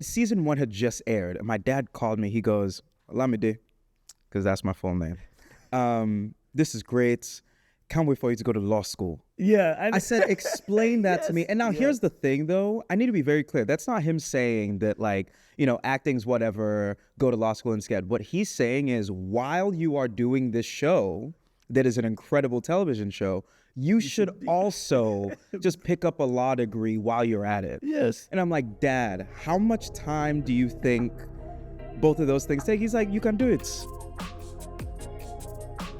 season 1 had just aired, and my dad called me. He goes, Olamide, because that's my full name. This is great. Can't wait for you to go to law school. Yeah. I said, explain that to me. And now yes. here's the thing, though. I need to be very clear. That's not him saying that, like, you know, acting's whatever, go to law school instead. What he's saying is, while you are doing this show, that is an incredible television show, you should also just pick up a law degree while you're at it. Yes. And I'm like, Dad, how much time do you think both of those things take? He's like, you can do it.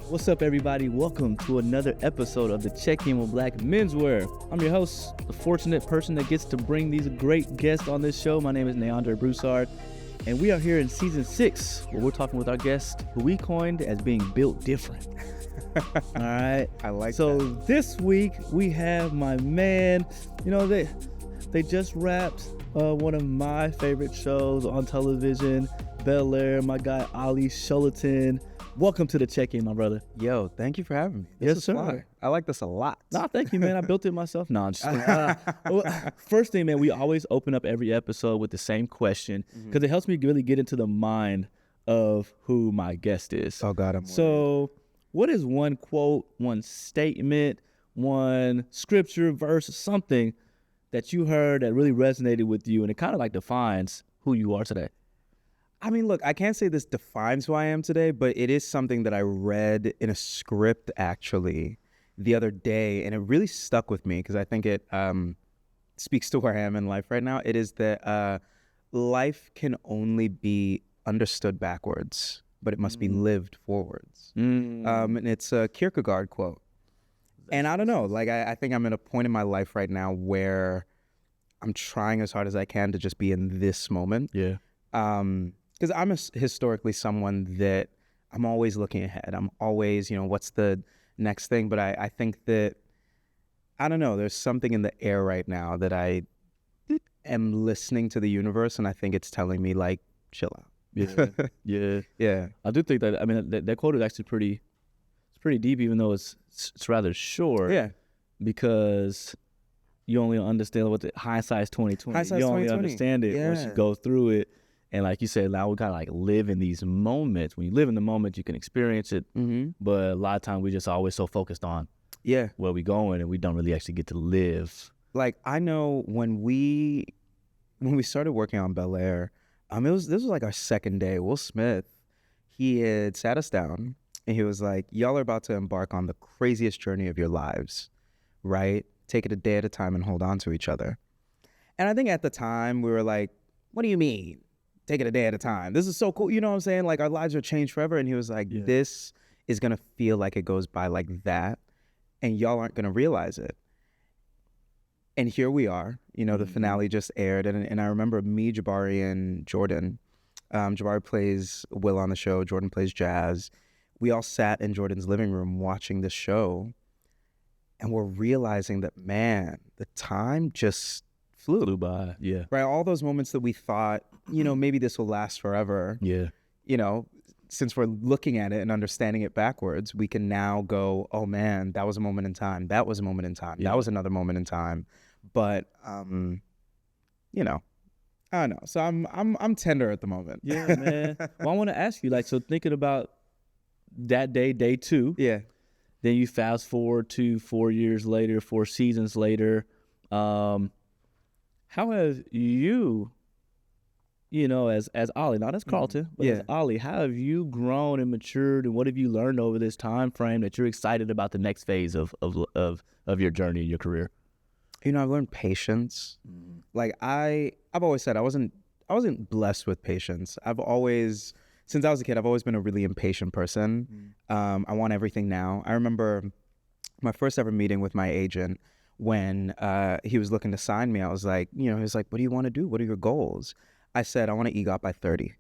What's up, everybody? Welcome to another episode of the Check-In with Black Menswear. I'm your host, the fortunate person that gets to bring these great guests on this show. My name is NeAndre Broussard, and we are here in season 6, where we're talking with our guest, who we coined as being built different. All right. I like so that. This week we have my man. You know, they just wrapped one of my favorite shows on television, Bel-Air. My guy Olly Sholotan. Welcome to the Check-In, my brother. Yo, thank you for having me. Yes, is sir. fly. I like this a lot. Nah, thank you, man. I built it myself. No, I'm just first thing, man, we always open up every episode with the same question because it helps me really get into the mind of who my guest is. Oh, God, I'm So what is one quote, one statement, one scripture, verse, something that you heard that really resonated with you and it kind of like defines who you are today? I mean, look, I can't say this defines who I am today, but it is something that I read in a script actually the other day, and it really stuck with me because I think it speaks to where I am in life right now. It is that life can only be understood backwards, but it must be lived forwards. And it's a Kierkegaard quote. And I don't know, like I think I'm at a point in my life right now where I'm trying as hard as I can to just be in this moment. Yeah. Because I'm historically someone that I'm always looking ahead. I'm always, you know, what's the next thing? But I think that, I don't know, there's something in the air right now that I am listening to the universe, and I think it's telling me, like, chill out. Yeah. Yeah. I do think that, I mean, that quote is actually pretty deep, even though it's rather short. Yeah. Because you only understand what hindsight's 2020. Hindsight's you only 2020. understand it once you go through it. And like you said, now we gotta like live in these moments. When you live in the moment, you can experience it. But a lot of times we just always so focused on where we going, and we don't really actually get to live. Like, I know when we started working on Bel-Air, this was like our second day. Will Smith, he had sat us down and he was like, y'all are about to embark on the craziest journey of your lives, right? Take it a day at a time and hold on to each other. And I think at the time we were like, what do you mean? Take it a day at a time. This is so cool. You know what I'm saying? Like, our lives are changed forever. And he was like, this is going to feel like it goes by like that. And y'all aren't going to realize it. And here we are. You know, the finale just aired. And I remember me, Jabari, and Jordan. Jabari plays Will on the show. Jordan plays Jazz. We all sat in Jordan's living room watching this show. And we're realizing that, man, the time just flew by. Yeah. Right. All those moments that we thought, you know, maybe this will last forever. Yeah. You know, since we're looking at it and understanding it backwards, we can now go, oh man, that was a moment in time. That was a moment in time. That was another moment in time. But, you know, I don't know. So I'm tender at the moment. Yeah, man. Well, I want to ask you, like, so thinking about that day 2. Yeah. Then you fast forward to 4 years later, 4 seasons later. How has you know, as Olly, not as Carlton, but as Olly, how have you grown and matured, and what have you learned over this time frame that you're excited about the next phase of your journey in your career? You know, I've learned patience. Like I've always said I wasn't blessed with patience. Since I was a kid, I've always been a really impatient person. I want everything now. I remember my first ever meeting with my agent when he was looking to sign me. I was like, you know, he was like, what do you want to do? What are your goals? I said, I want to EGOT by 30,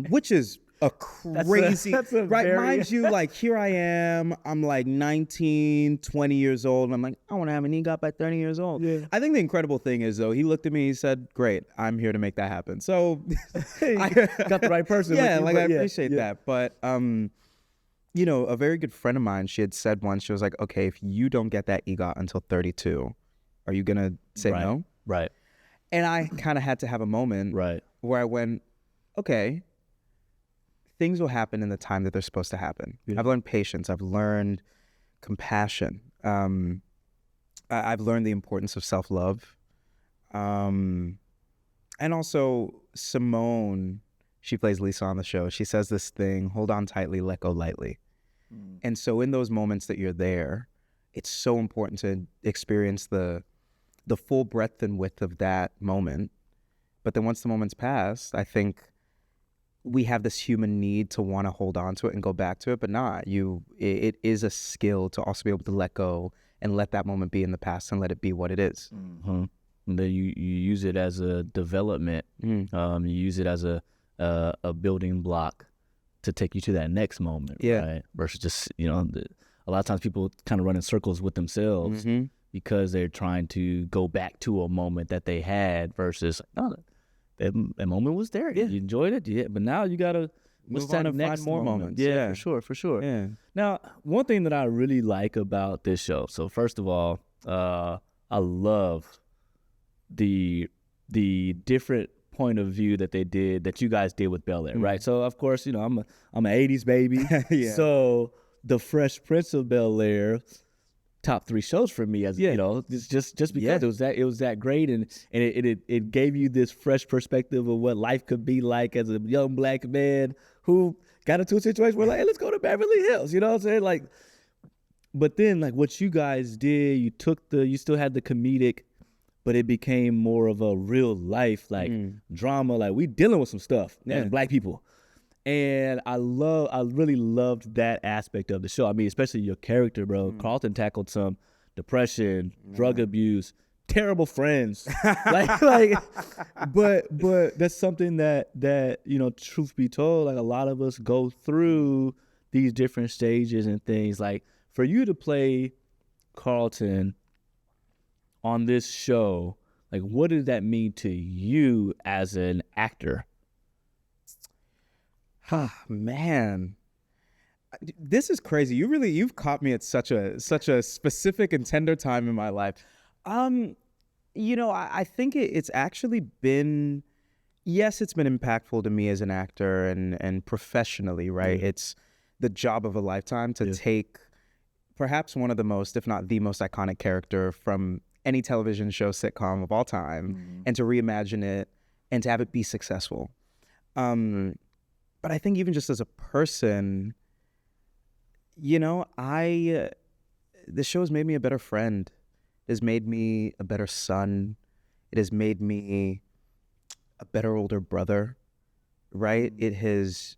which is a crazy, that's a right? very... Mind you, like, here I am, I'm like 19, 20 years old, and I'm like, I want to have an EGOT by 30 years old. Yeah. I think the incredible thing is, though, he looked at me, he said, great, I'm here to make that happen. So I got the right person. I appreciate that. But, you know, a very good friend of mine, she had said once, she was like, okay, if you don't get that EGOT until 32, are you going to say no? Right. And I kind of had to have a moment where I went, okay, things will happen in the time that they're supposed to happen. Yeah. I've learned patience. I've learned compassion. I've learned the importance of self-love. And also Simone, she plays Lisa on the show. She says this thing, hold on tightly, let go lightly. And so in those moments that you're there, it's so important to experience the full breadth and width of that moment. But then once the moment's passed, I think we have this human need to want to hold on to it and go back to it, but it is a skill to also be able to let go and let that moment be in the past and let it be what it is. Mm-hmm. And then you use it as a development. You use it as a building block to take you to that next moment, right? Versus just, a lot of times people kind of run in circles with themselves because they're trying to go back to a moment that they had versus, that moment was there. Yeah. You enjoyed it. Yeah. But now you got to move on and find more moments. Yeah, for sure. Yeah. Now, one thing that I really like about this show, so first of all, I love the different point of view that you guys did with Bel-Air, right? So of course, I'm an 80s baby. Yeah. So the Fresh Prince of Bel-Air, top 3 shows for me, as just because it was that great, and it gave you this fresh perspective of what life could be like as a young black man who got into a situation where, like, hey, let's go to Beverly Hills, you know what I'm saying? Like, but then, like, what you guys did, you still had the comedic, but it became more of a real life, like, drama. Like, we dealing with some stuff as black people. And I really loved that aspect of the show. I mean, especially your character, bro. Carlton tackled some depression, drug abuse, terrible friends. but that's something that, truth be told, like, a lot of us go through these different stages and things. Like, for you to play Carlton on this show, like, what does that mean to you as an actor? Man, this is crazy. You've caught me at such a specific and tender time in my life. I think it's actually been, yes, it's been impactful to me as an actor and professionally, right? Yeah. It's the job of a lifetime to take perhaps one of the most, if not the most iconic character from any television show, sitcom of all time, and to reimagine it and to have it be successful. But I think even just as a person, the show has made me a better friend. It has made me a better son. It has made me a better older brother, right? It has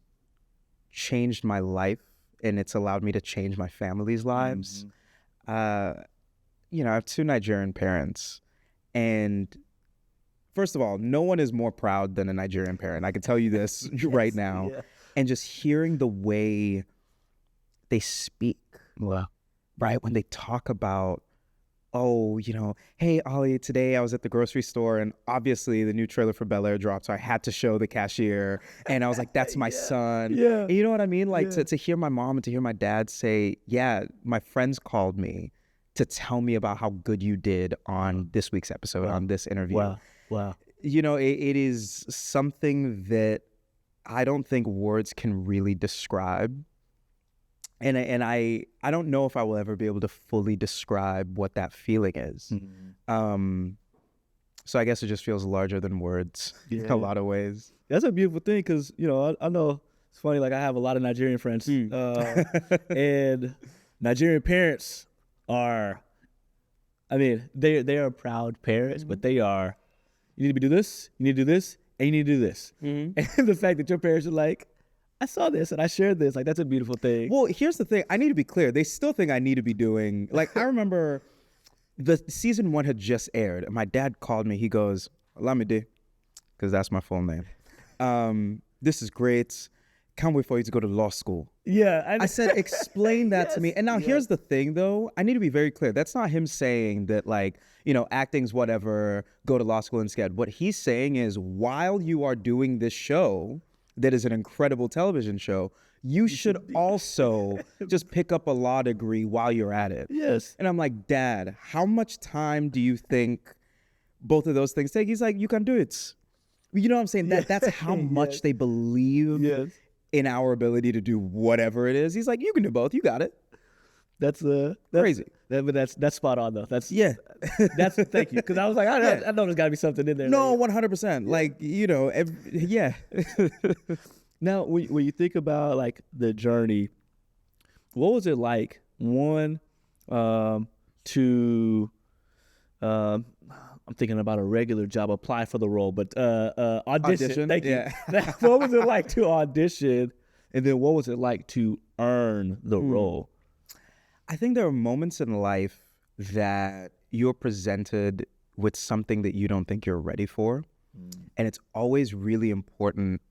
changed my life, and it's allowed me to change my family's lives. I have 2 Nigerian parents, and first of all, no one is more proud than a Nigerian parent. I can tell you this right now. Yeah. And just hearing the way they speak, right? When they talk about, hey, Olly, today I was at the grocery store, and obviously the new trailer for Bel-Air dropped, so I had to show the cashier. And I was like, that's my son. Yeah. And you know what I mean? Like, to hear my mom and to hear my dad say, yeah, my friends called me to tell me about how good you did on this week's episode, on this interview. Wow. It is something that I don't think words can really describe. And I don't know if I will ever be able to fully describe what that feeling is. So I guess it just feels larger than words in a lot of ways. That's a beautiful thing because, I know it's funny, like, I have a lot of Nigerian friends and Nigerian parents are, they are proud parents, but they are, you need to do this, you need to do this, and you need to do this. And the fact that your parents are like, I saw this and I shared this, like, that's a beautiful thing. Well, here's the thing. I need to be clear. They still think I need to be doing, like, I remember the season 1 had just aired, and my dad called me. He goes, Olamide, because that's my full name. This is great. Can't wait for you to go to law school. Yeah. I said, explain that to me. And now here's the thing, though. I need to be very clear. That's not him saying that, like, acting's whatever, go to law school instead. What he's saying is, while you are doing this show that is an incredible television show, you should also just pick up a law degree while you're at it. Yes. And I'm like, Dad, how much time do you think both of those things take. He's like, you can do it. You know what I'm saying? That's how much they believe in our ability to do whatever it is. He's like, you can do both. You got it. That's Crazy. That's spot on though. That's thank you, because I was like, I know there's got to be something in there. No, 100%. Like, you know, yeah. Now, when you think about like the journey, what was it like? One, to I'm thinking about a regular job, apply for the role, but audition. Thank you. What was it like to audition, and then what was it like to earn the role? I think there are moments in life that you're presented with something that you don't think you're ready for, and it's always really important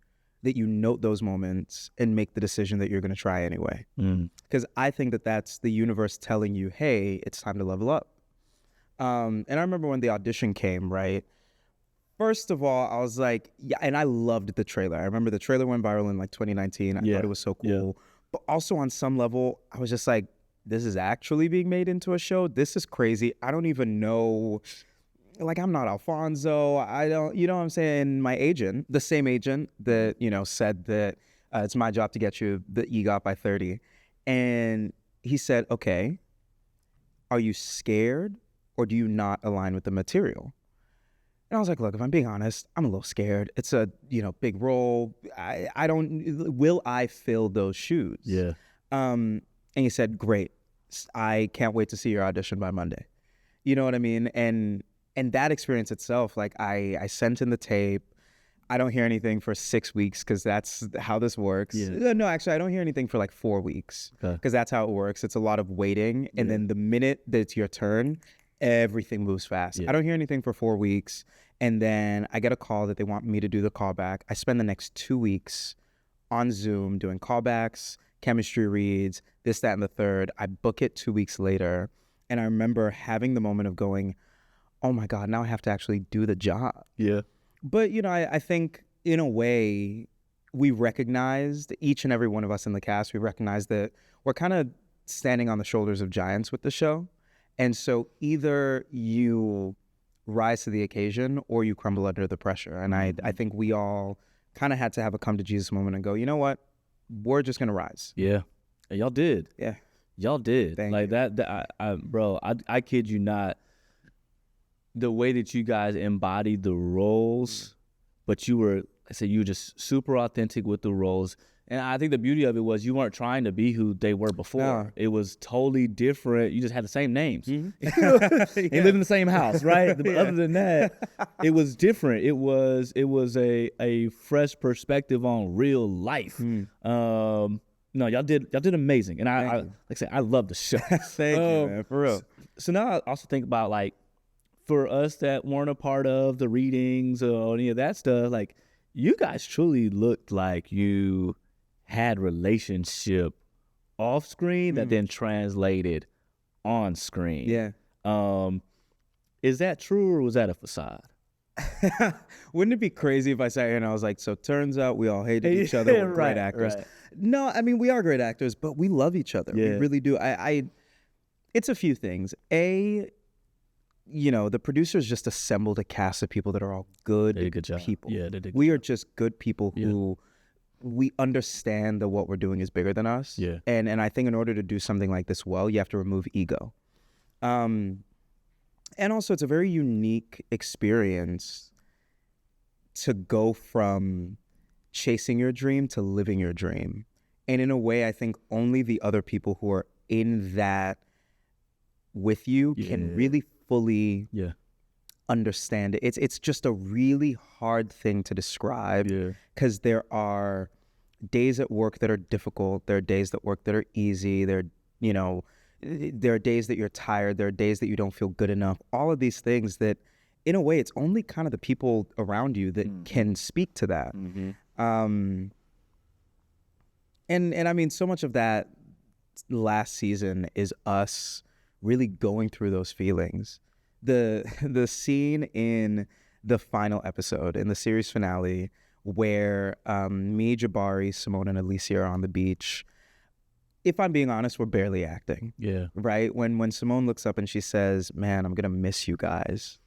that you note those moments and make the decision that you're going to try anyway. Because I think that that's the universe telling you, hey, it's time to level up. And I remember when the audition came, right? First of all, I was like, yeah, and I loved the trailer. I remember the trailer went viral in like 2019. I thought it was so cool. Yeah. But also on some level, I was just like, this is actually being made into a show. This is crazy. I don't even know. Like, I'm not Alfonso. I don't, you know what I'm saying? My agent, the same agent that, you know, said that it's my job to get you the EGOT by 30. And he said, okay, are you scared or do you not align with the material? And I was like, look, if I'm being honest, I'm a little scared. It's a, you know, big role. I don't, will I fill those shoes? Yeah. And he said, great. I can't wait to see your audition by Monday. You know what I mean? And that experience itself, like I sent in the tape. I don't hear anything for 6 weeks because that's how this works. Yeah. No, actually, I don't hear anything for like 4 weeks because that's how it works. It's a lot of waiting. And then the minute that it's your turn, everything moves fast. I don't hear anything for 4 weeks. And then I get a call that they want me to do the callback. I spend the next 2 weeks on Zoom doing callbacks, chemistry reads, this, that, and the third. I book it 2 weeks later. And I remember having the moment of going, oh my God, now I have to actually do the job. Yeah. But, you know, I think in a way we recognized, each and every one of us in the cast, we recognized that we're kind of standing on the shoulders of giants with the show. And so either you rise to the occasion or you crumble under the pressure. And I think we all kind of had to have a come to Jesus moment and go, you know what? We're just going to rise. Yeah. And y'all did. Yeah. Y'all did. Thank like you. Bro, I kid you not. The way that you guys embodied the roles, but you were just super authentic with the roles. And I think the beauty of it was you weren't trying to be who they were before. No. It was totally different. You just had the same names. And live in the same house, right? Other than that, it was different. It was a fresh perspective on real life. No, y'all did amazing. And I like I said, I love the show. Thank you, man, for real. So now I also think about, like, for us that weren't a part of the readings or any of that stuff, like, you guys truly looked like you had relationship off screen that then translated on screen. Yeah. Is that true or was that a facade? Wouldn't it be crazy if I sat here and I was like, so turns out we all hated each other, we're great actors. Right. No, I mean, we are great actors, but we love each other. We really do. It's a few things. You know, the producers just assembled a cast of people that are all good people. Yeah, they did. We are just good people who we understand that what we're doing is bigger than us. Yeah. And I think in order to do something like this well, you have to remove ego. And also it's a very unique experience to go from chasing your dream to living your dream. And in a way, I think only the other people who are in that with you can really fully understand it. It's just a really hard thing to describe because there are days at work that are difficult. There are days at work that are easy. There are days that you're tired. There are days that you don't feel good enough. All of these things that, in a way, it's only kind of the people around you that can speak to that. And I mean, so much of that last season is us really going through those feelings. The scene in the final episode, in the series finale, where me, Jabari, Simone, and Alicia are on the beach. If I'm being honest, we're barely acting. Yeah. Right? When Simone looks up and she says, man, I'm going to miss you guys.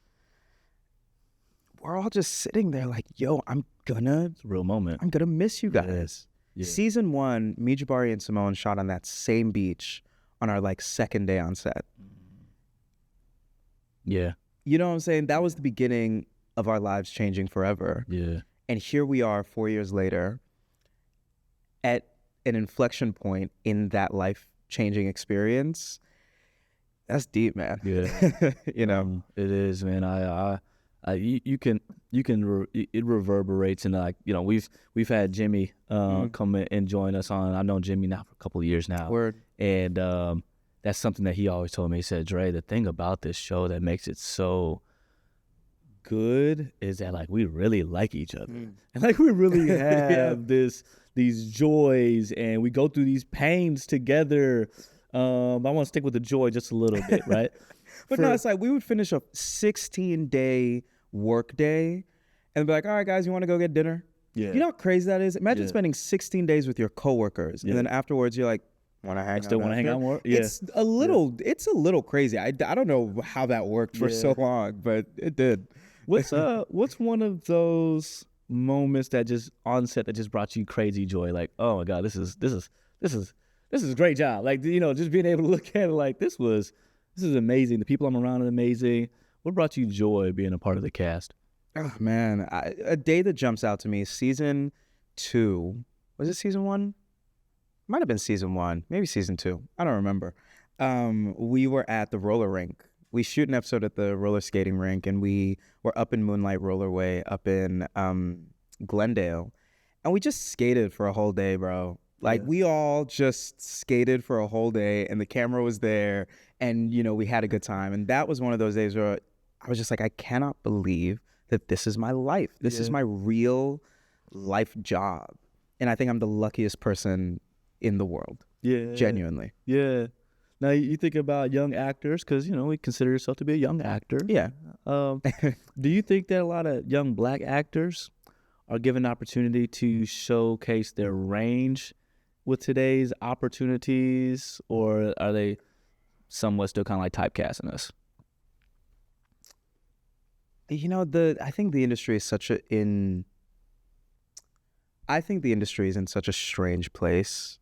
we're all just sitting there like, yo, I'm gonna It's a real moment. miss you guys. Yeah. Season 1, me, Jabari, and Simone shot on that same beach on our like second day on set. Yeah. You know what I'm saying? That was the beginning of our lives changing forever. Yeah. And here we are 4 years later at an inflection point in that life-changing experience. That's deep, man. Yeah. You know? It is, man. It reverberates, and like, you know, we've had Jimmy come in and join us on. I've known Jimmy now for a couple of years now. Word. And that's something that he always told me. He said, Dre, the thing about this show that makes it so good is that like we really like each other. And like we really have these joys, and we go through these pains together. I want to stick with the joy just a little bit, right? But no, it's like we would finish a 16-day work day and be like, all right, guys, you want to go get dinner? Yeah. You know how crazy that is? Imagine spending 16 days with your coworkers, and then afterwards you're like, want to hang out? Still want to hang out more? Yeah. It's a little crazy. I don't know how that worked for so long, but it did. What's one of those moments that just on set that just brought you crazy joy? Like, oh my God, this is a great job. Like, you know, just being able to look at it like this is amazing. The people I'm around are amazing. What brought you joy being a part of the cast? Oh man, a day that jumps out to me. Season 2, was it season 1? Might have been season 1, maybe season 2. I don't remember. We were at the roller rink. We shoot an episode at the roller skating rink, and we were up in Moonlight Rollerway up in Glendale, and we just skated for a whole day, bro. Like we all just skated for a whole day, and the camera was there, and you know, we had a good time. And that was one of those days where I was just like, I cannot believe that this is my life. This is my real life job. And I think I'm the luckiest person in the world. Yeah. Genuinely. Yeah. Now you think about young actors, because, you know, we consider yourself to be a young actor. Yeah. Do you think that a lot of young Black actors are given an opportunity to showcase their range with today's opportunities, or are they somewhat still kind of like typecasting us? You know, I think the industry is in such a strange place,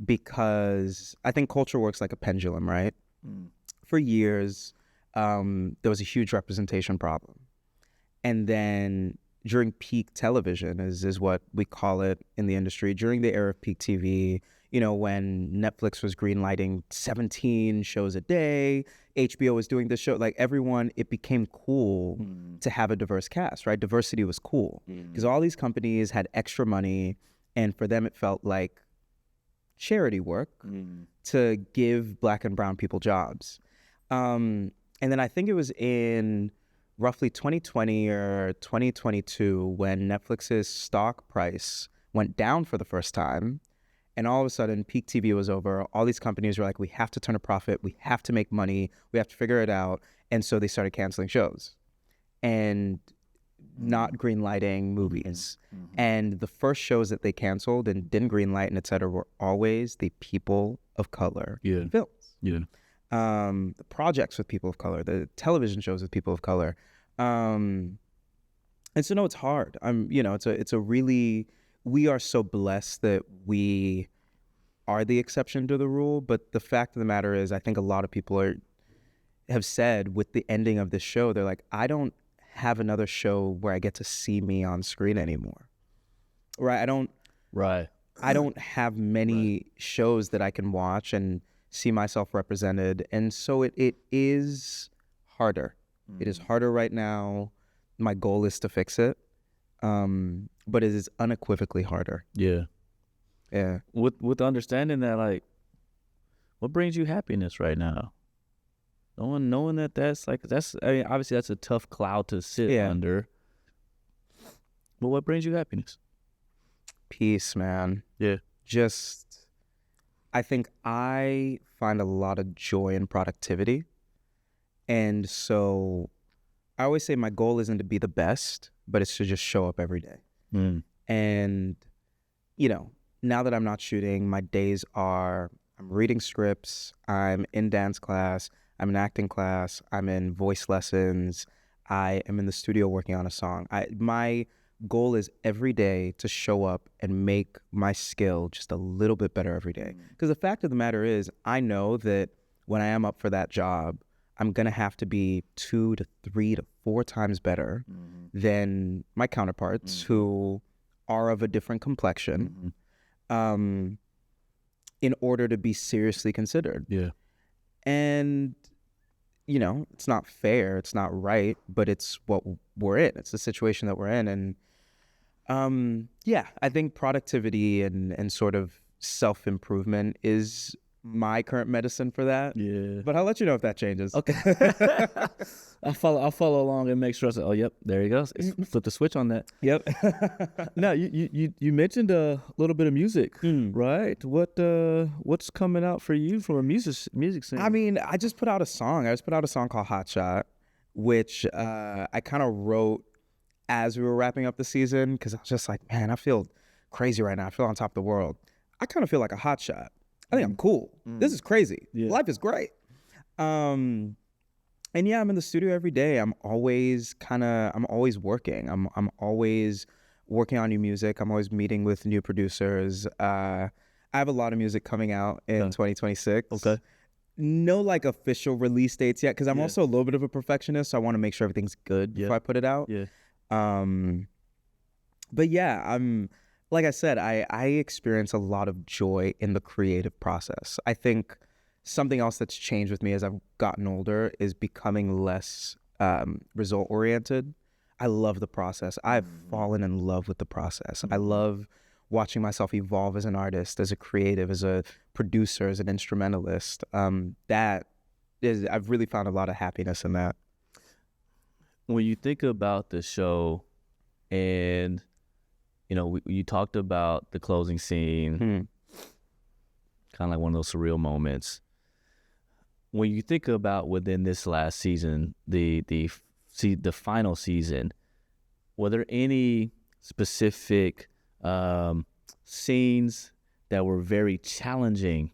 because I think culture works like a pendulum, right? For years, there was a huge representation problem. And then during peak television is what we call it in the industry, during the era of peak TV, you know, when Netflix was greenlighting 17 shows a day, HBO was doing this show, like everyone, it became cool to have a diverse cast, right? Diversity was cool because all these companies had extra money, and for them it felt like charity work to give Black and brown people jobs. And then I think it was in roughly 2020 or 2022 when Netflix's stock price went down for the first time, and all of a sudden peak TV was over. All these companies were like, we have to turn a profit, we have to make money, we have to figure it out. And so they started canceling shows and not greenlighting movies. And the first shows that they canceled and didn't greenlight and et cetera were always the people of color films. Yeah. The projects with people of color, the television shows with people of color. And so no, it's hard. We are so blessed that we are the exception to the rule. But the fact of the matter is, I think a lot of people have said with the ending of this show, they're like, I don't have another show where I get to see me on screen anymore. Right? I don't have many shows that I can watch and see myself represented. And so it is harder. It is harder right now. My goal is to fix it. But it is unequivocally harder. Yeah. Yeah. With the understanding that, like, what brings you happiness right now? Knowing that's obviously that's a tough cloud to sit under. But what brings you happiness? Peace, man. Yeah. I think I find a lot of joy in productivity. And so I always say my goal isn't to be the best, but it's to just show up every day. And, you know, now that I'm not shooting, my days are, I'm reading scripts, I'm in dance class, I'm in acting class, I'm in voice lessons, I am in the studio working on a song. My goal is every day to show up and make my skill just a little bit better every day. Because the fact of the matter is, I know that when I am up for that job, I'm going to have to be 2 to 3 to 4 times better than my counterparts who are of a different complexion in order to be seriously considered. Yeah. And, you know, it's not fair, it's not right, but it's what we're in. It's the situation that we're in. And yeah, I think productivity and sort of self-improvement is my current medicine for that. Yeah. But I'll let you know if that changes. Okay. I'll follow along and make sure I say, oh, yep, there you go. Flip the switch on that. Yep. Now, you mentioned a little bit of music, right? What's coming out for you from a music scene? I mean, I just put out a song. I just put out a song called Hot Shot, which I kind of wrote as we were wrapping up the season because I was just like, man, I feel crazy right now. I feel on top of the world. I kind of feel like a hot shot. I think I'm cool. This is crazy. Yeah. Life is great. And yeah, I'm in the studio every day. I'm always working. I'm always working on new music. I'm always meeting with new producers. I have a lot of music coming out in 2026. Okay. No like official release dates yet because I'm also a little bit of a perfectionist. So I want to make sure everything's good before I put it out. Yeah. But yeah, like I said, I experience a lot of joy in the creative process. I think something else that's changed with me as I've gotten older is becoming less result oriented. I love the process. I've fallen in love with the process. I love watching myself evolve as an artist, as a creative, as a producer, as an instrumentalist. I've really found a lot of happiness in that. When you think about the show and, you know, you talked about the closing scene, kind of like one of those surreal moments. When you think about within this last season, the final season, were there any specific scenes that were very challenging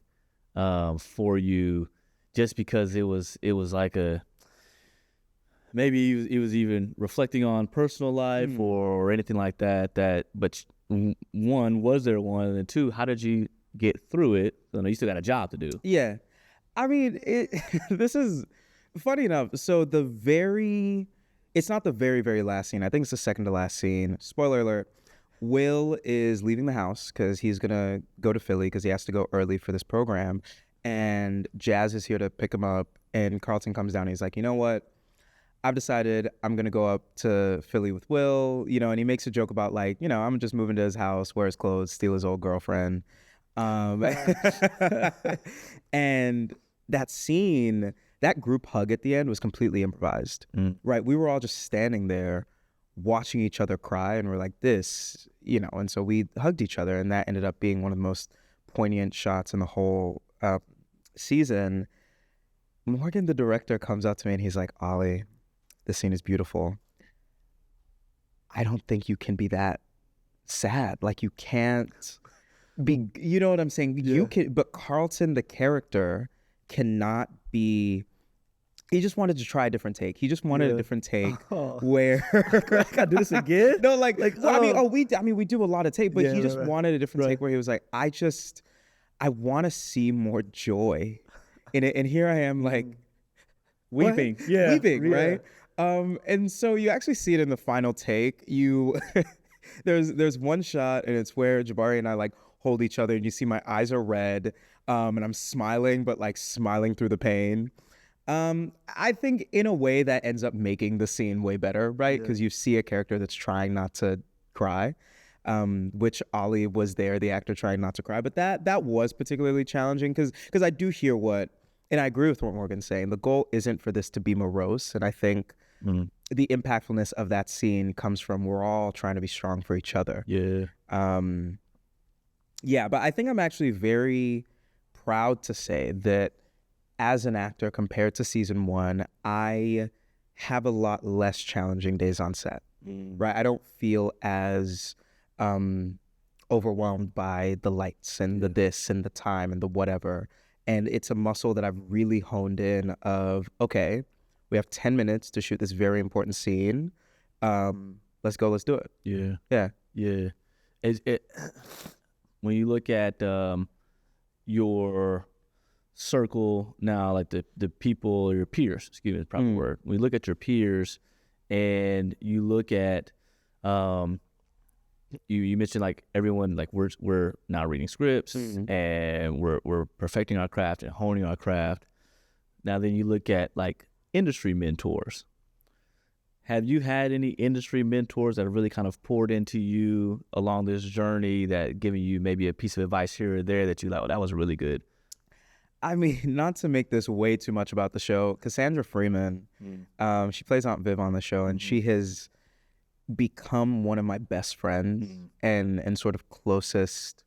for you, just because it was like maybe he was even reflecting on personal life or anything like that, but one, was there one? And two, how did you get through it? So you still got a job to do. Yeah. I mean, this is funny enough. So it's not the very, very last scene. I think it's the second to last scene. Spoiler alert. Will is leaving the house because he's going to go to Philly because he has to go early for this program. And Jazz is here to pick him up. And Carlton comes down and he's like, you know what? I've decided I'm going to go up to Philly with Will, you know, and he makes a joke about like, you know, I'm just moving to his house, wear his clothes, steal his old girlfriend. And that scene, that group hug at the end was completely improvised, right? We were all just standing there watching each other cry and we're like this, you know, and so we hugged each other and that ended up being one of the most poignant shots in the whole season. Morgan, the director, comes up to me and he's like, Olly, this scene is beautiful. I don't think you can be that sad. Like you can't be, you know what I'm saying? Yeah. You can, but Carlton, the character, cannot be, he just wanted to try a different take. He just wanted a different take where I gotta do this again? No, we do a lot of take, but he just wanted a different take where he was like, I want to see more joy in it. And here I am like weeping, right? And so you actually see it in the final take. There's one shot and it's where Jabari and I like hold each other and you see my eyes are red and I'm smiling, but like smiling through the pain. I think in a way that ends up making the scene way better, right? Because you see a character that's trying not to cry, which Olly was there, the actor trying not to cry. But that was particularly challenging because I do hear and I agree with what Morgan's saying. The goal isn't for this to be morose. And I think the impactfulness of that scene comes from we're all trying to be strong for each other. Yeah. Yeah, but I think I'm actually very proud to say that as an actor compared to season 1, I have a lot less challenging days on set, right? I don't feel as overwhelmed by the lights and the this and the time and the whatever. And it's a muscle that I've really honed in of, okay, We have 10 minutes to shoot this very important scene. Let's go. Let's do it. Yeah. Yeah. Yeah. When you look at your circle now, like the people, your peers, excuse me, the proper word. When you look at your peers and you look at, you mentioned like everyone, like we're now reading scripts and we're perfecting our craft and honing our craft. Now then you look at like industry mentors. Have you had any industry mentors that have really kind of poured into you along this journey, that giving you maybe a piece of advice here or there that you like, oh, that was really good? I mean, not to make this way too much about the show, Cassandra Freeman, she plays Aunt Viv on the show, and she has become one of my best friends and sort of closest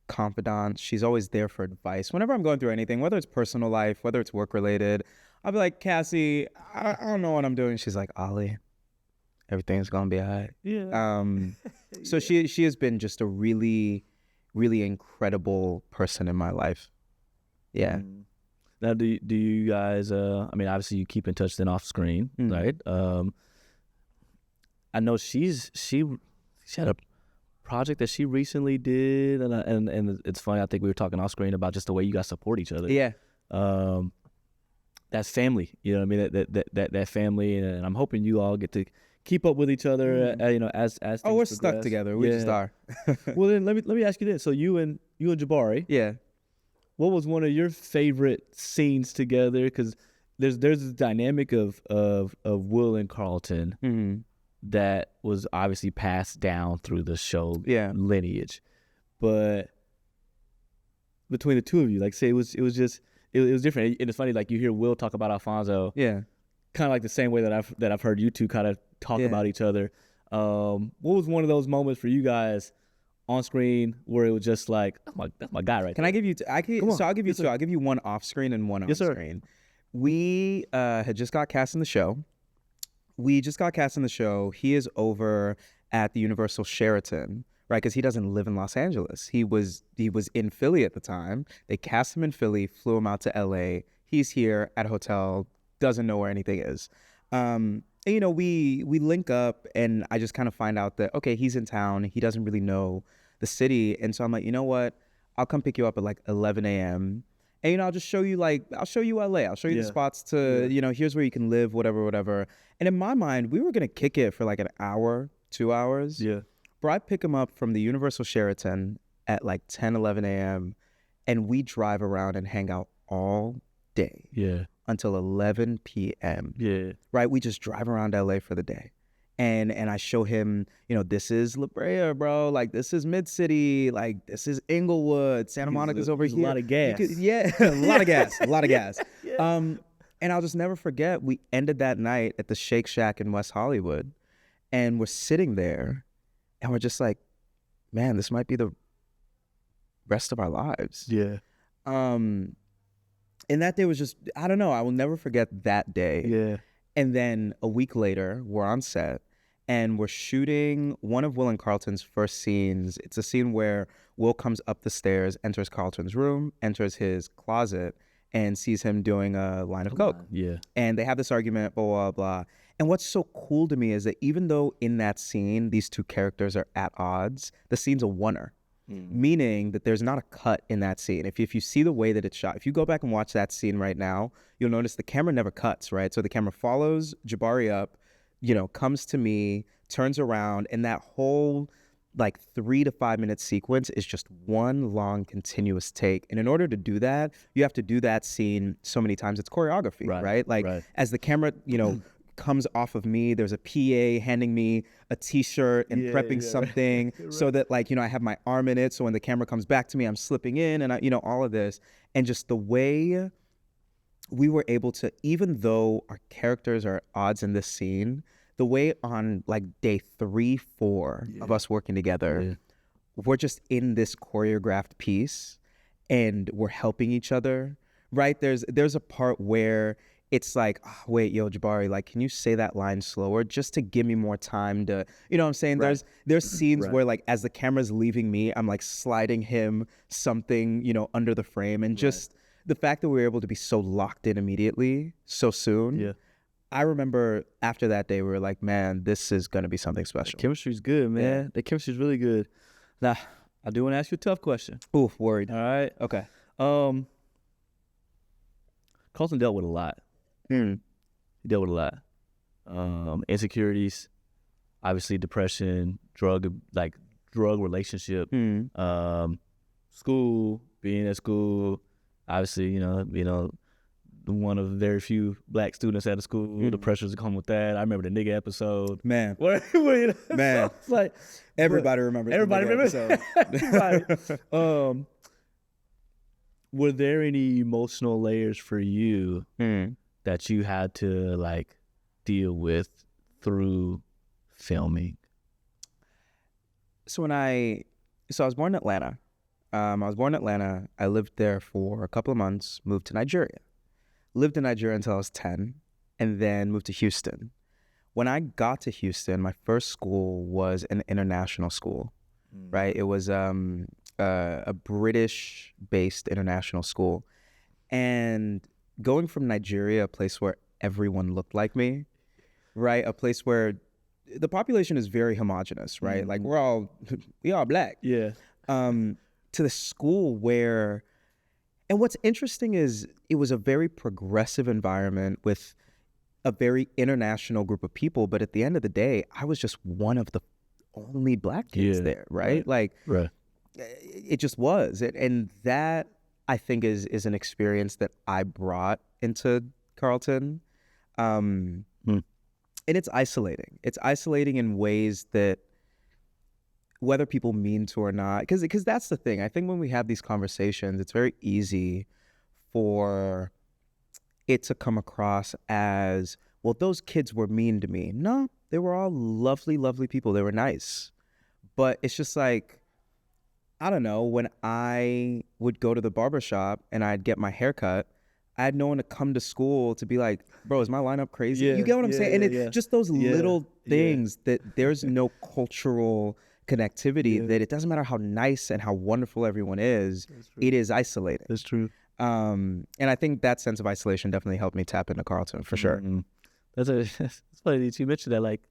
confidants. She's always there for advice. Whenever I'm going through anything, whether it's personal life, whether it's work related, I'll be like, Cassie, I don't know what I'm doing. She's like, Olly, everything's gonna be all right. Yeah. So she has been just a really, really incredible person in my life. Yeah. Now, do you guys? I mean, obviously you keep in touch then off screen, right? I know she had a project that she recently did, and it's funny. I think we were talking off screen about just the way you guys support each other. Yeah. That's family, you know what I mean? That family, and I'm hoping you all get to keep up with each other, you know, as things we're progress. stuck together. We just are. Well, then let me ask you this. So you and Jabari, Yeah. what was one of your favorite scenes together? Because there's this dynamic of Will and Carlton that was obviously passed down through the show lineage, but between the two of you, like say it was different. And it's funny, like you hear Will talk about Alfonso, kind of like the same way that I've heard you two kind of talk about each other. What was one of those moments for you guys on screen where it was just like, that's my guy right Can there? I give you I'll give you two. I'll give you one off screen and one on screen. We had just got cast in the show. He is over at the Universal Sheraton, right? Because he doesn't live in Los Angeles. He was in Philly at the time. They cast him in Philly, flew him out to LA. He's here at a hotel, doesn't know where anything is. And, you know, we link up, and I just kind of find out that, okay, he's in town. He doesn't really know the city. And so I'm like, you know what? I'll come pick you up at like 11 a.m. And, you know, I'll show you LA. I'll show you the spots to, you know, here's where you can live, whatever. And in my mind, we were going to kick it for like an hour, 2 hours. Yeah. Bro, I pick him up from the Universal Sheraton at like 10, 11 a.m. and we drive around and hang out all day. Yeah. Until 11 p.m. Yeah. Right? We just drive around LA for the day. And I show him, you know, this is La Brea, bro. Like, this is Mid-City. Like, this is Inglewood. Santa Monica's over here. A lot of gas. A lot of gas. A lot of gas. Yeah. And I'll just never forget, we ended that night at the Shake Shack in West Hollywood. And we're sitting there, and we're just like, man, this might be the rest of our lives. Yeah. And that day was just, I don't know, I will never forget that day. Yeah. And then a week later, we're on set, and we're shooting one of Will and Carlton's first scenes. It's a scene where Will comes up the stairs, enters Carlton's room, enters his closet, and sees him doing a line of coke. Yeah. And they have this argument, blah, blah, blah. And what's so cool to me is that even though in that scene, these two characters are at odds, the scene's a oneer. Meaning that there's not a cut in that scene. If you see the way that it's shot, if you go back and watch that scene right now, you'll notice the camera never cuts, right? So the camera follows Jabari up, you know, comes to me, turns around, and that whole like 3 to 5 minute sequence is just one long continuous take. And in order to do that, you have to do that scene so many times. It's choreography, right? Like as the camera, you know, comes off of me, there's a PA handing me a t-shirt and prepping something so that, like, you know, I have my arm in it, so when the camera comes back to me, I'm slipping in, and I, you know, all of this. And just the way we were able to, even though our characters are at odds in this scene, the way on like day 3, 4 of us working together, we're just in this choreographed piece and we're helping each other, right? There's a part where it's like, oh, wait, yo, Jabari, like, can you say that line slower just to give me more time to, you know what I'm saying? There's scenes where, like, as the camera's leaving me, I'm like sliding him something, you know, under the frame, and just the fact that we were able to be so locked in immediately, so soon. Yeah. I remember after that day, we were like, man, this is going to be something The special. chemistry's good, man. Yeah. The chemistry's really good. Now, I do want to ask you a tough question. Ooh, worried. All right. Okay. Carlton dealt with a lot. Mm. He dealt with a lot. Insecurities, obviously depression, drug relationship, school, being at school, obviously, you know, one of very few black students at a school, the pressures that come with that. I remember the nigga episode. Man. Man. It's like everybody remembers. Everybody remembers. Episode. Were there any emotional layers for you Mm. that you had to like deal with through filming? So I was born in Atlanta. I lived there for a couple of months, moved to Nigeria. Lived in Nigeria until I was 10, and then moved to Houston. When I got to Houston, my first school was an international school, right? It was a British-based international school. And going from Nigeria, a place where everyone looked like me, right? A place where the population is very homogenous, right? Like we all black. Yeah. To the school where, and what's interesting is it was a very progressive environment with a very international group of people. But at the end of the day, I was just one of the only black kids there, right? Like, it just was. And that, I think, is an experience that I brought into Carlton. And it's isolating. It's isolating in ways that, whether people mean to or not, because that's the thing. I think when we have these conversations, it's very easy for it to come across as, well, those kids were mean to me. No, they were all lovely, lovely people. They were nice. But it's just like, I don't know, when I would go to the barbershop and I'd get my hair cut, I had no one to come to school to be like, bro, is my lineup crazy? You get what I'm saying? And just those little things that there's no cultural connectivity, that it doesn't matter how nice and how wonderful everyone is, it is isolating. That's true. And I think that sense of isolation definitely helped me tap into Carlton for sure. It's funny that you mentioned that, like,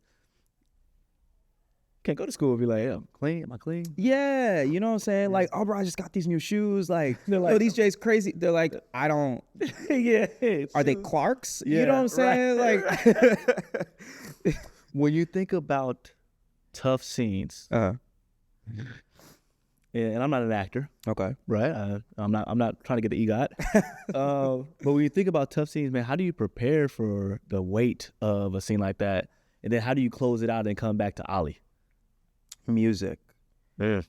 can't go to school and be like, yeah, I'm clean. Am I clean? Yeah, you know what I'm saying? Like, oh, bro, I just got these new shoes. Like, they're like, oh, these J's crazy. They're like, I don't. Are they Clarks? You know what I'm saying? Like, when you think about tough scenes, and I'm not an actor, okay, right? I'm not trying to get the EGOT. But when you think about tough scenes, man, how do you prepare for the weight of a scene like that, and then how do you close it out and come back to Olly? Music.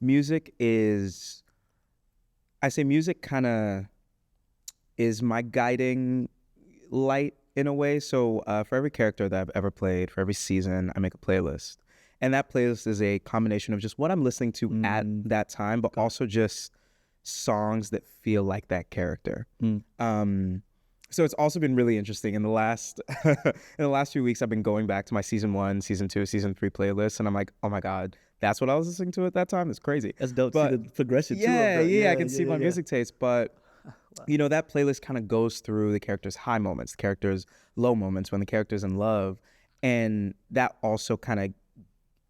Music is, I say music kind of is my guiding light in a way. So for every character that I've ever played, for every season, I make a playlist. And that playlist is a combination of just what I'm listening to at that time, but also just songs that feel like that character. So it's also been really interesting. In the last few weeks, I've been going back to my season 1, season 2, season 3 playlists, and I'm like, oh my God, that's what I was listening to at that time? It's crazy. That's dope. But, see the progression too. I can see my music taste. But, you know, that playlist kind of goes through the character's high moments, the character's low moments, when the character's in love. And that also kind of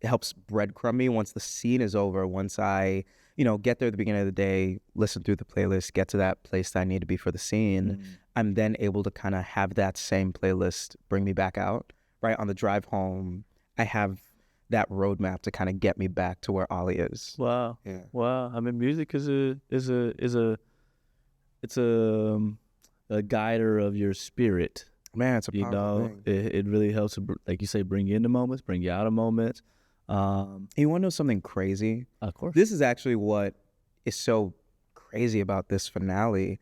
helps breadcrumb me once the scene is over, once I, you know, get there at the beginning of the day, listen through the playlist, get to that place that I need to be for the scene. I'm then able to kind of have that same playlist bring me back out, right? On the drive home, I have that roadmap to kind of get me back to where Olly is. Wow. Yeah. Wow. I mean, music is a guider of your spirit. Man, it's a powerful thing. It really helps to, like you say, bring you into moments, bring you out of moments. You want to know something crazy? Of course. This is actually what is so crazy about this finale.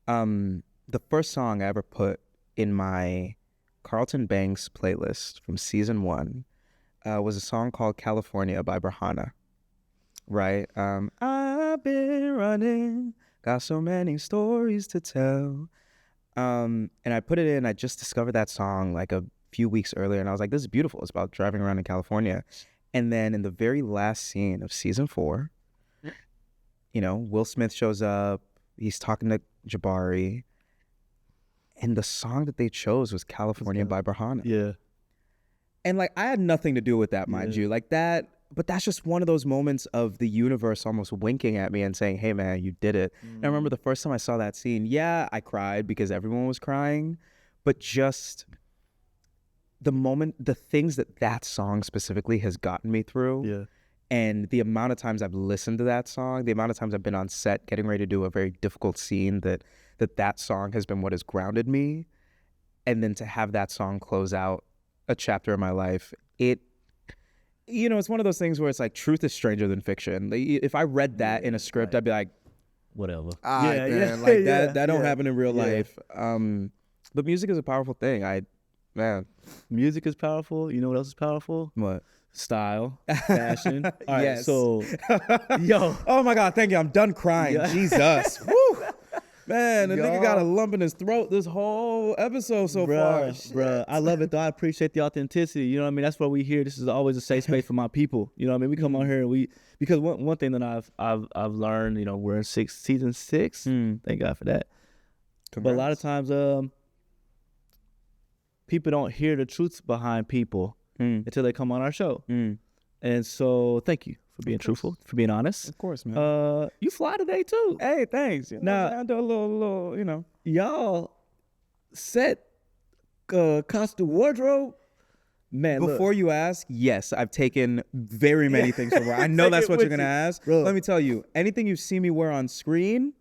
The first song I ever put in my Carlton Banks playlist from season 1 was a song called California by Brahana, right? I've been running, got so many stories to tell. And I put it in, I just discovered that song like a few weeks earlier, and I was like, this is beautiful. It's about driving around in California. And then in the very last scene of season 4, you know, Will Smith shows up, He's talking to Jabari. And the song that they chose was California by Brahana. Yeah. And like, I had nothing to do with that, mind you. Like that, but that's just one of those moments of the universe almost winking at me and saying, hey man, you did it. And I remember the first time I saw that scene, I cried because everyone was crying, but just the moment, the things that song specifically has gotten me through, and the amount of times I've listened to that song, the amount of times I've been on set getting ready to do a very difficult scene, that song has been what has grounded me. And then to have that song close out a chapter in my life, it's one of those things where it's like truth is stranger than fiction. If I read that in a script, I'd be like, whatever. That don't happen in real life. But music is a powerful thing. Music is powerful. You know what else is powerful? What? Style, fashion. All right, yes. So, oh my God, thank you. I'm done crying. Jesus. Woo. Man, the nigga got a lump in his throat this whole episode so far. Bruh, I love it though. I appreciate the authenticity. You know what I mean? That's what we hear. This is always a safe space for my people. You know what I mean? We come on here and because one thing that I've learned, we're in season 6. Thank God for that. Congrats. But a lot of times, people don't hear the truths behind people until they come on our show. And so thank you for being truthful, for being honest. Of course, man. You fly today too. Hey, thanks. Now, I do a little, Y'all set costume wardrobe. Man, before you ask, yes, I've taken very many things from where I know that's what you're going to ask. Bro. Let me tell you, anything you see me wear on screen,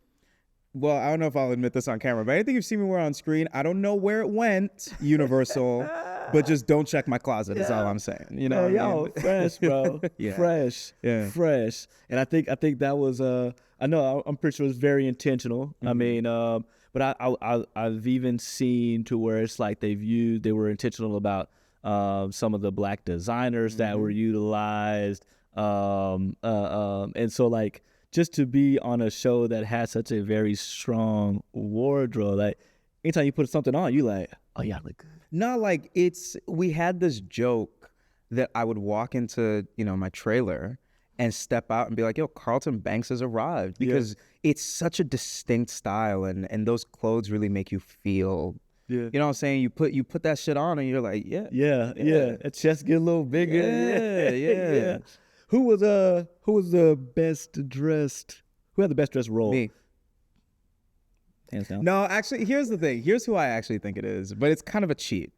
well, I don't know if I'll admit this on camera, but anything you've seen me wear on screen, I don't know where it went, Universal, but just don't check my closet is all I'm saying. Y'all fresh, bro. Fresh. Yeah. Fresh. And I think that was I'm pretty sure it was very intentional. I mean, but I've even seen to where it's like they were intentional about some of the black designers that were utilized. And so like, just to be on a show that has such a very strong wardrobe, like anytime you put something on, you like, oh yeah, I look good. No, like we had this joke that I would walk into, my trailer and step out and be like, yo, Carlton Banks has arrived, because it's such a distinct style, and those clothes really make you feel. You know what I'm saying? You put that shit on and you're like, yeah. That chest get a little bigger. Yeah. Who was the best dressed? Who had the best dressed role? Me. Hands down. No, actually, here's the thing. Here's who I actually think it is, but it's kind of a cheat.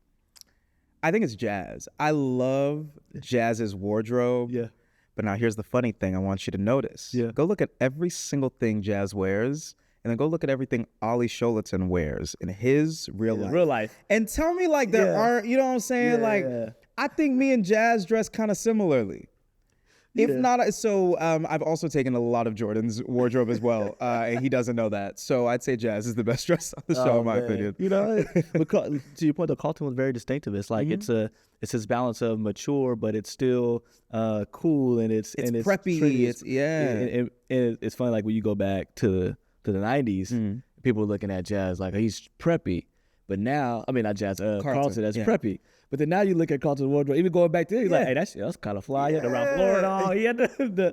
I think it's Jazz. I love Jazz's wardrobe. Yeah. But now here's the funny thing I want you to notice. Yeah. Go look at every single thing Jazz wears, and then go look at everything Olly Sholotan wears in his real life. And tell me like there aren't, you know what I'm saying? I think me and Jazz dress kind of similarly. If not, so I've also taken a lot of Jordan's wardrobe as well, and he doesn't know that. So I'd say Jazz is the best dressed on the show, in my opinion. To your point, the Carlton was very distinctive. It's like it's his balance of mature, but it's still cool, and it's preppy. Trendy. It's funny, like when you go back to the 90s, people were looking at Jazz like, oh, he's preppy, but now, I mean, not Jazz, Carlton as preppy. But then now you look at Carlton's wardrobe, even going back there, you're like, hey, that's kind of fly. He had the Ralph Lauren on. He had the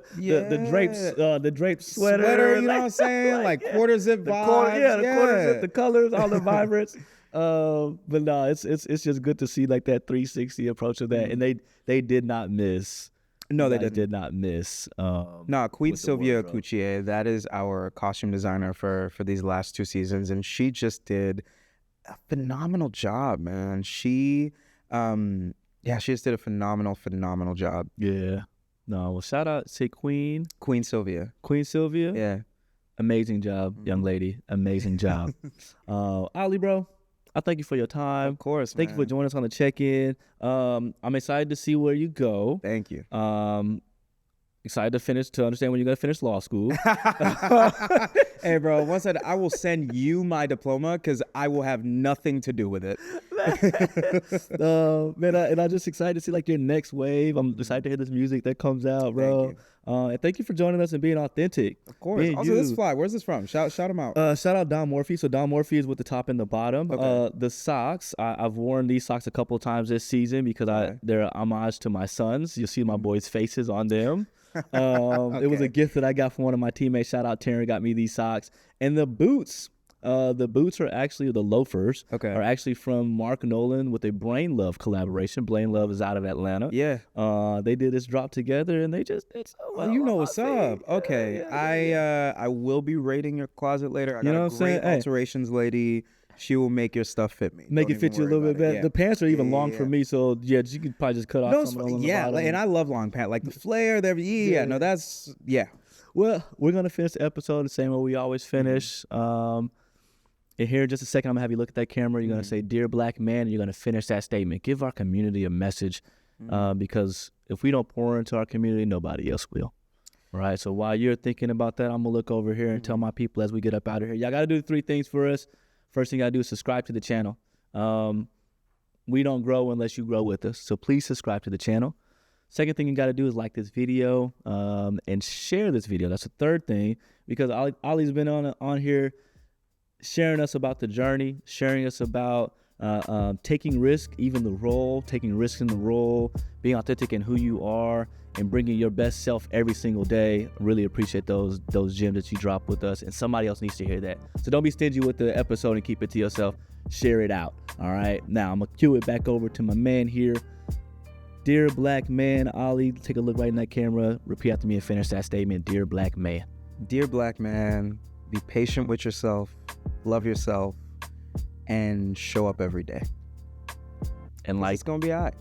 drapes sweater. You know what I'm saying? Like quarter zip vibes. The quarter zip, the colors, all the vibrance. But no, it's just good to see like that 360 approach of that, and they did not miss. No, they did not miss. Queen Sylvia Cuccier, that is our costume designer for these last 2 seasons, and she just did a phenomenal job, man. She just did a phenomenal job. Yeah. No, well, shout out, say Queen Sylvia. Yeah. Amazing job, young lady. Amazing job. Olly, bro, I thank you for your time. Of course, Thank you for joining us on the check-in. I'm excited to see where you go. Thank you. Excited to understand when you're going to finish law school. Hey, bro, I will send you my diploma, because I will have nothing to do with it. Man, and I'm just excited to see like your next wave. I'm excited to hear this music that comes out, bro. And thank you for joining us and being authentic. Of course. Also, this fly, where's this from? Shout him out. Shout out Don Morphy. So Don Morphy is with the top and the bottom. Okay. The socks, I've worn these socks a couple of times this season because they're homage to my sons. You'll see my boys' faces on them. It was a gift that I got from one of my teammates. Shout out Terry, got me these socks. And the boots. The boots are actually, the loafers are actually from Mark Nolan with a Brain Love collaboration. Brain Love is out of Atlanta. Yeah. They did this drop together and they just did so well. You know what's up. Okay. I will be raiding your closet later. I got a great alterations lady. She will make your stuff fit me. Make it fit you a little bit better. Yeah. The pants are even long for me, so yeah, you could probably just cut off some of them. Yeah, and I love long pants. Like the flare, that's. Well, we're going to finish the episode the same way we always finish. And here in just a second, I'm going to have you look at that camera. You're going to say, "Dear Black man," and you're going to finish that statement. Give our community a message because if we don't pour into our community, nobody else will. All right, so while you're thinking about that, I'm going to look over here and tell my people as we get up out of here. Y'all got to do 3 things for us. First thing you got to do is subscribe to the channel. We don't grow unless you grow with us, so please subscribe to the channel. Second thing you got to do is like this video and share this video. That's the third thing because Olly's been on here sharing us about the journey, sharing us about taking risk, taking risks in the role, being authentic in who you are, and bringing your best self every single day. Really appreciate those gems that you drop with us, and somebody else needs to hear that. So don't be stingy with the episode and keep it to yourself. Share it out. All right. Now I'm gonna cue it back over to my man here. Dear Black man, Olly, take a look right in that camera. Repeat after me and finish that statement. Dear Black man. Dear Black man, be patient with yourself, love yourself, and show up every day. And like it's gonna be all right.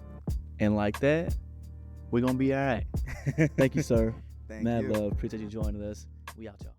And like that, we're gonna be all right. Thank you, sir. Thank Mad you. love. Appreciate you joining us. We out, y'all.